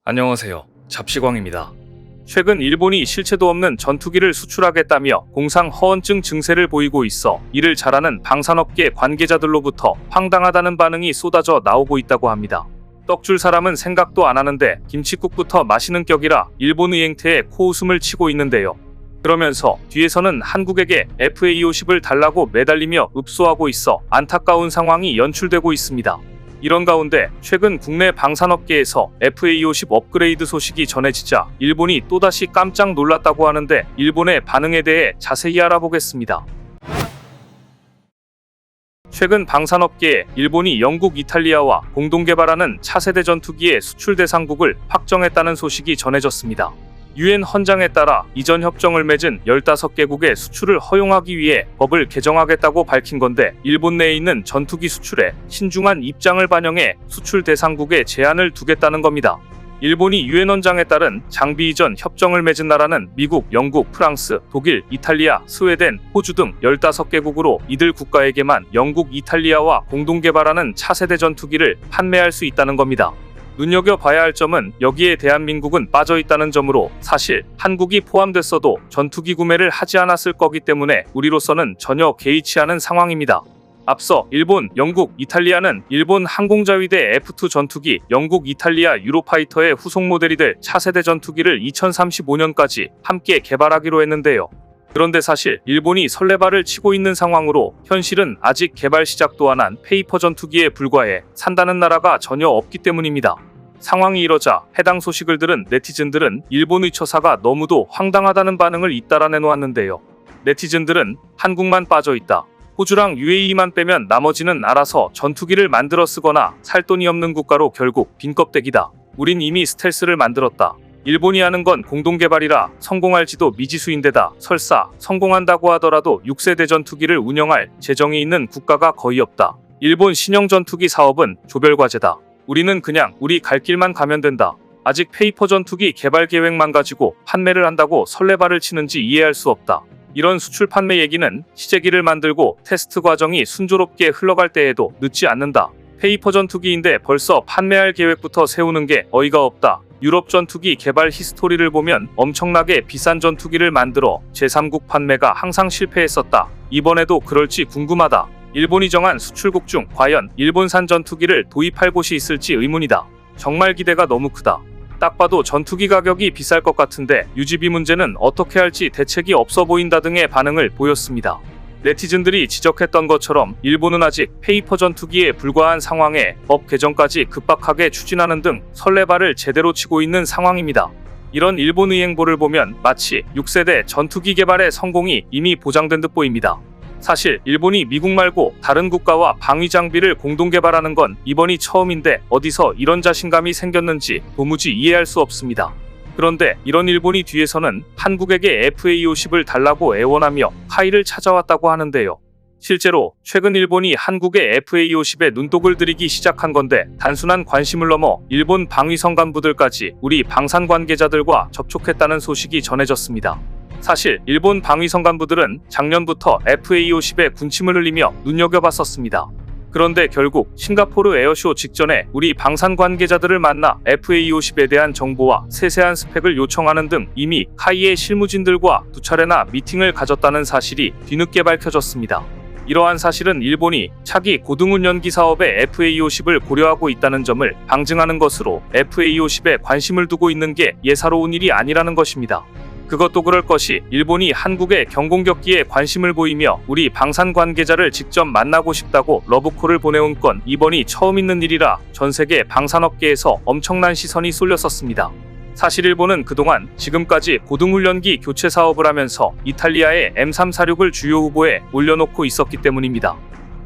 안녕하세요. 잡시광입니다. 최근 일본이 실체도 없는 전투기를 수출하겠다며 공상 허언증 증세를 보이고 있어 이를 잘하는 방산업계 관계자들로부터 황당하다는 반응이 쏟아져 나오고 있다고 합니다. 떡줄 사람은 생각도 안 하는데 김칫국부터 마시는 격이라 일본 의행태에 코웃음을 치고 있는데요. 그러면서 뒤에서는 한국에게 FA-50을 달라고 매달리며 읍소하고 있어 안타까운 상황이 연출되고 있습니다. 이런 가운데 최근 국내 방산업계에서 FA-50 업그레이드 소식이 전해지자 일본이 또다시 깜짝 놀랐다고 하는데 일본의 반응에 대해 자세히 알아보겠습니다. 최근 방산업계에 일본이 영국, 이탈리아와 공동 개발하는 차세대 전투기의 수출 대상국을 확정했다는 소식이 전해졌습니다. 유엔 헌장에 따라 이전 협정을 맺은 15개국의 수출을 허용하기 위해 법을 개정하겠다고 밝힌 건데 일본 내에 있는 전투기 수출에 신중한 입장을 반영해 수출 대상국에 제한을 두겠다는 겁니다. 일본이 유엔 헌장에 따른 장비 이전 협정을 맺은 나라는 미국, 영국, 프랑스, 독일, 이탈리아, 스웨덴, 호주 등 15개국으로 이들 국가에게만 영국, 이탈리아와 공동 개발하는 차세대 전투기를 판매할 수 있다는 겁니다. 눈여겨봐야 할 점은 여기에 대한민국은 빠져있다는 점으로 사실 한국이 포함됐어도 전투기 구매를 하지 않았을 거기 때문에 우리로서는 전혀 개의치 않은 상황입니다. 앞서 일본, 영국, 이탈리아는 일본 항공자위대 F2 전투기, 영국, 이탈리아 유로파이터의 후속 모델이 될 차세대 전투기를 2035년까지 함께 개발하기로 했는데요. 그런데 사실 일본이 설레발을 치고 있는 상황으로 현실은 아직 개발 시작도 안 한 페이퍼 전투기에 불과해 산다는 나라가 전혀 없기 때문입니다. 상황이 이러자 해당 소식을 들은 네티즌들은 일본의 처사가 너무도 황당하다는 반응을 잇따라 내놓았는데요. 네티즌들은 한국만 빠져있다. 호주랑 UAE만 빼면 나머지는 알아서 전투기를 만들어 쓰거나 살 돈이 없는 국가로 결국 빈껍데기다. 우린 이미 스텔스를 만들었다. 일본이 하는 건 공동개발이라 성공할지도 미지수인데다 설사 성공한다고 하더라도 6세대 전투기를 운영할 재정이 있는 국가가 거의 없다. 일본 신형 전투기 사업은 조별과제다. 우리는 그냥 우리 갈 길만 가면 된다. 아직 페이퍼 전투기 개발 계획만 가지고 판매를 한다고 설레발을 치는지 이해할 수 없다. 이런 수출 판매 얘기는 시제기를 만들고 테스트 과정이 순조롭게 흘러갈 때에도 늦지 않는다. 페이퍼 전투기인데 벌써 판매할 계획부터 세우는 게 어이가 없다. 유럽 전투기 개발 히스토리를 보면 엄청나게 비싼 전투기를 만들어 제3국 판매가 항상 실패했었다. 이번에도 그럴지 궁금하다. 일본이 정한 수출국 중 과연 일본산 전투기를 도입할 곳이 있을지 의문이다. 정말 기대가 너무 크다. 딱 봐도 전투기 가격이 비쌀 것 같은데 유지비 문제는 어떻게 할지 대책이 없어 보인다 등의 반응을 보였습니다. 네티즌들이 지적했던 것처럼 일본은 아직 페이퍼 전투기에 불과한 상황에 법 개정까지 급박하게 추진하는 등 설레발을 제대로 치고 있는 상황입니다. 이런 일본의 행보를 보면 마치 6세대 전투기 개발의 성공이 이미 보장된 듯 보입니다. 사실 일본이 미국 말고 다른 국가와 방위 장비를 공동 개발하는 건 이번이 처음인데 어디서 이런 자신감이 생겼는지 도무지 이해할 수 없습니다. 그런데 이런 일본이 뒤에서는 한국에게 FA-50을 달라고 애원하며 카이를 찾아왔다고 하는데요. 실제로 최근 일본이 한국의 FA-50에 눈독을 들이기 시작한 건데 단순한 관심을 넘어 일본 방위성 간부들까지 우리 방산 관계자들과 접촉했다는 소식이 전해졌습니다. 사실 일본 방위성 간부들은 작년부터 FA-50에 군침을 흘리며 눈여겨봤었습니다. 그런데 결국 싱가포르 에어쇼 직전에 우리 방산 관계자들을 만나 FA-50에 대한 정보와 세세한 스펙을 요청하는 등 이미 카이의 실무진들과 두 차례나 미팅을 가졌다는 사실이 뒤늦게 밝혀졌습니다. 이러한 사실은 일본이 차기 고등운전기 사업에 FA-50을 고려하고 있다는 점을 방증하는 것으로 FA-50에 관심을 두고 있는 게 예사로운 일이 아니라는 것입니다. 그것도 그럴 것이 일본이 한국의 경공격기에 관심을 보이며 우리 방산 관계자를 직접 만나고 싶다고 러브콜을 보내온 건 이번이 처음 있는 일이라 전 세계 방산업계에서 엄청난 시선이 쏠렸었습니다. 사실 일본은 그동안 지금까지 고등훈련기 교체 사업을 하면서 이탈리아의 M346을 주요 후보에 올려놓고 있었기 때문입니다.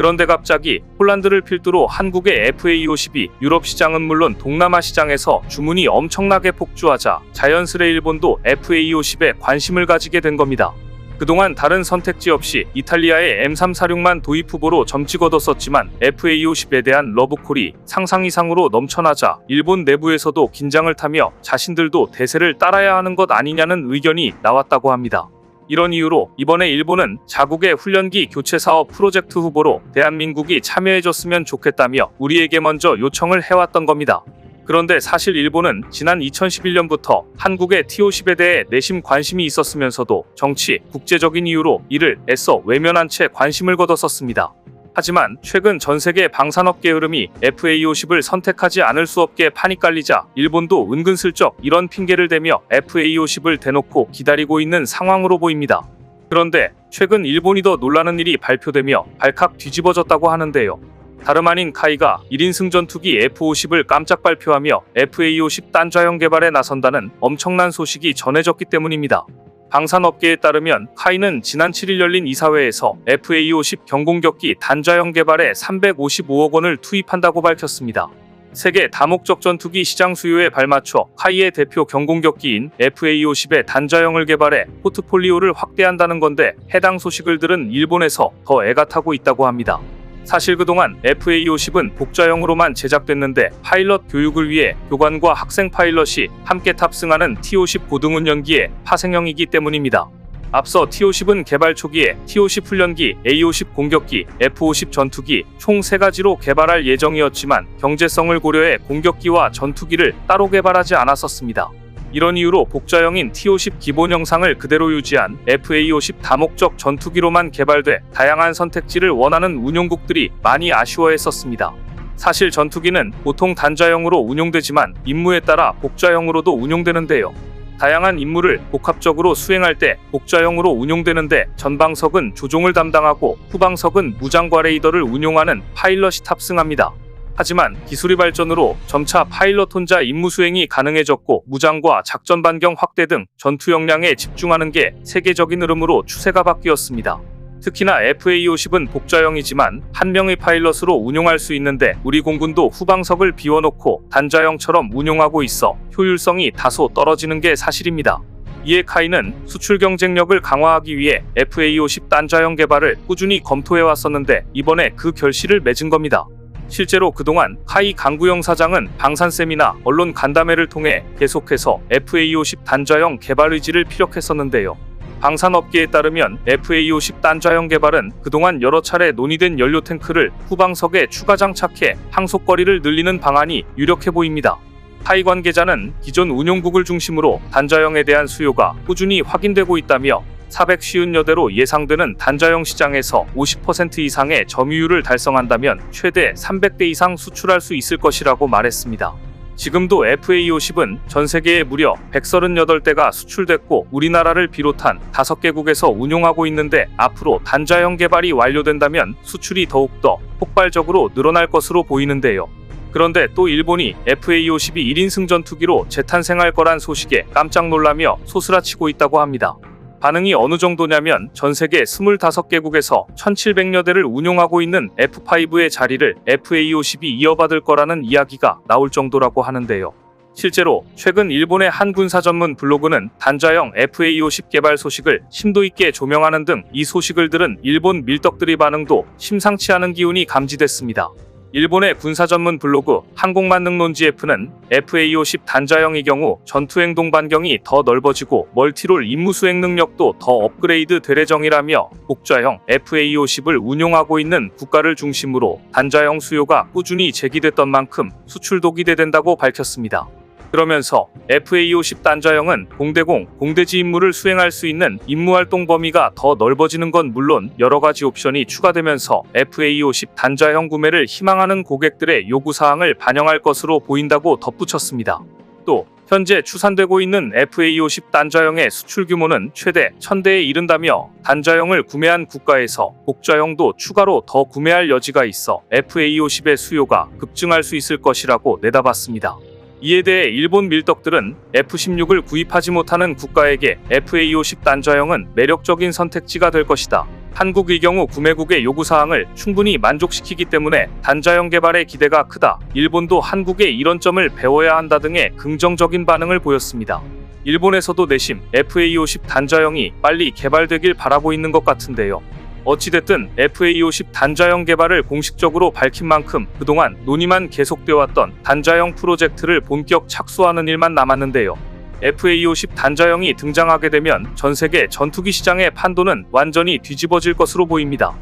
그런데 갑자기 폴란드를 필두로 한국의 FA-50이 유럽 시장은 물론 동남아 시장에서 주문이 엄청나게 폭주하자 자연스레 일본도 FA-50에 관심을 가지게 된 겁니다. 그동안 다른 선택지 없이 이탈리아의 M346만 도입 후보로 점찍어뒀었지만 FA-50에 대한 러브콜이 상상 이상으로 넘쳐나자 일본 내부에서도 긴장을 타며 자신들도 대세를 따라야 하는 것 아니냐는 의견이 나왔다고 합니다. 이런 이유로 이번에 일본은 자국의 훈련기 교체 사업 프로젝트 후보로 대한민국이 참여해줬으면 좋겠다며 우리에게 먼저 요청을 해왔던 겁니다. 그런데 사실 일본은 지난 2011년부터 한국의 T-50에 대해 내심 관심이 있었으면서도 정치, 국제적인 이유로 이를 애써 외면한 채 관심을 거뒀었습니다. 하지만 최근 전세계 방산업계 흐름이 FA-50을 선택하지 않을 수 없게 판이 깔리자 일본도 은근슬쩍 이런 핑계를 대며 FA-50을 대놓고 기다리고 있는 상황으로 보입니다. 그런데 최근 일본이 더 놀라는 일이 발표되며 발칵 뒤집어졌다고 하는데요. 다름 아닌 카이가 1인승 전투기 F-50을 깜짝 발표하며 FA-50 단자형 개발에 나선다는 엄청난 소식이 전해졌기 때문입니다. 방산업계에 따르면 카이는 지난 7일 열린 이사회에서 FA-50 경공격기 단자형 개발에 355억 원을 투입한다고 밝혔습니다. 세계 다목적 전투기 시장 수요에 발맞춰 카이의 대표 경공격기인 FA-50의 단자형을 개발해 포트폴리오를 확대한다는 건데 해당 소식을 들은 일본에서 더 애가 타고 있다고 합니다. 사실 그동안 FA-50은 복좌형으로만 제작됐는데 파일럿 교육을 위해 교관과 학생 파일럿이 함께 탑승하는 T-50 고등훈련기의 파생형이기 때문입니다. 앞서 T-50은 개발 초기에 T-50 훈련기, A-50 공격기, F-50 전투기 총 3가지로 개발할 예정이었지만 경제성을 고려해 공격기와 전투기를 따로 개발하지 않았었습니다. 이런 이유로 복좌형인 T-50 기본 형상을 그대로 유지한 FA-50 다목적 전투기로만 개발돼 다양한 선택지를 원하는 운용국들이 많이 아쉬워했었습니다. 사실 전투기는 보통 단자형으로 운용되지만 임무에 따라 복좌형으로도 운용되는데요. 다양한 임무를 복합적으로 수행할 때 복좌형으로 운용되는데 전방석은 조종을 담당하고 후방석은 무장과 레이더를 운용하는 파일럿이 탑승합니다. 하지만 기술의 발전으로 점차 파일럿 혼자 임무 수행이 가능해졌고 무장과 작전 반경 확대 등 전투 역량에 집중하는 게 세계적인 흐름으로 추세가 바뀌었습니다. 특히나 FA-50은 복좌형이지만 한 명의 파일럿으로 운용할 수 있는데 우리 공군도 후방석을 비워놓고 단자형처럼 운용하고 있어 효율성이 다소 떨어지는 게 사실입니다. 이에 카이는 수출 경쟁력을 강화하기 위해 FA-50 단자형 개발을 꾸준히 검토해왔었는데 이번에 그 결실을 맺은 겁니다. 실제로 그동안 카이 강구영 사장은 방산세미나 언론 간담회를 통해 계속해서 FA-50 단자형 개발 의지를 피력했었는데요. 방산업계에 따르면 FA-50 단자형 개발은 그동안 여러 차례 논의된 연료 탱크를 후방석에 추가 장착해 항속거리를 늘리는 방안이 유력해 보입니다. 카이 관계자는 기존 운용국을 중심으로 단자형에 대한 수요가 꾸준히 확인되고 있다며 450여대로 예상되는 단자형 시장에서 50% 이상의 점유율을 달성한다면 최대 300대 이상 수출할 수 있을 것이라고 말했습니다. 지금도 FA-50은 전 세계에 무려 138대가 수출됐고 우리나라를 비롯한 5개국에서 운용하고 있는데 앞으로 단자형 개발이 완료된다면 수출이 더욱더 폭발적으로 늘어날 것으로 보이는데요. 그런데 또 일본이 FA-50이 1인승 전투기로 재탄생할 거란 소식에 깜짝 놀라며 소스라치고 있다고 합니다. 반응이 어느 정도냐면 전 세계 25개국에서 1700여 대를 운용하고 있는 F5의 자리를 FA-50이 이어받을 거라는 이야기가 나올 정도라고 하는데요. 실제로 최근 일본의 한 군사 전문 블로그는 단자형 FA-50 개발 소식을 심도 있게 조명하는 등 이 소식을 들은 일본 밀떡들의 반응도 심상치 않은 기운이 감지됐습니다. 일본의 군사 전문 블로그 항공만능론 GF는 FA-50 단자형의 경우 전투행동 반경이 더 넓어지고 멀티롤 임무 수행 능력도 더 업그레이드 될 예정이라며 복좌형 FA-50을 운용하고 있는 국가를 중심으로 단자형 수요가 꾸준히 제기됐던 만큼 수출도 기대된다고 밝혔습니다. 그러면서 FA-50 단자형은 공대공, 공대지 임무를 수행할 수 있는 임무활동 범위가 더 넓어지는 건 물론 여러 가지 옵션이 추가되면서 FA-50 단자형 구매를 희망하는 고객들의 요구사항을 반영할 것으로 보인다고 덧붙였습니다. 또 현재 추산되고 있는 FA-50 단자형의 수출 규모는 최대 1000대에 이른다며 단자형을 구매한 국가에서 복좌형도 추가로 더 구매할 여지가 있어 FA-50의 수요가 급증할 수 있을 것이라고 내다봤습니다. 이에 대해 일본 밀떡들은 F-16을 구입하지 못하는 국가에게 FA-50 단자형은 매력적인 선택지가 될 것이다. 한국의 경우 구매국의 요구사항을 충분히 만족시키기 때문에 단자형 개발에 기대가 크다. 일본도 한국의 이런 점을 배워야 한다 등의 긍정적인 반응을 보였습니다. 일본에서도 내심 FA-50 단자형이 빨리 개발되길 바라고 있는 것 같은데요. 어찌됐든 FA-50 단자형 개발을 공식적으로 밝힌 만큼 그동안 논의만 계속되어 왔던 단자형 프로젝트를 본격 착수하는 일만 남았는데요. FA-50 단자형이 등장하게 되면 전세계 전투기 시장의 판도는 완전히 뒤집어질 것으로 보입니다.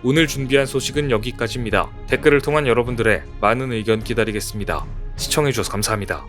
오늘 준비한 소식은 여기까지입니다. 댓글을 통한 여러분들의 많은 의견 기다리겠습니다. 시청해주셔서 감사합니다.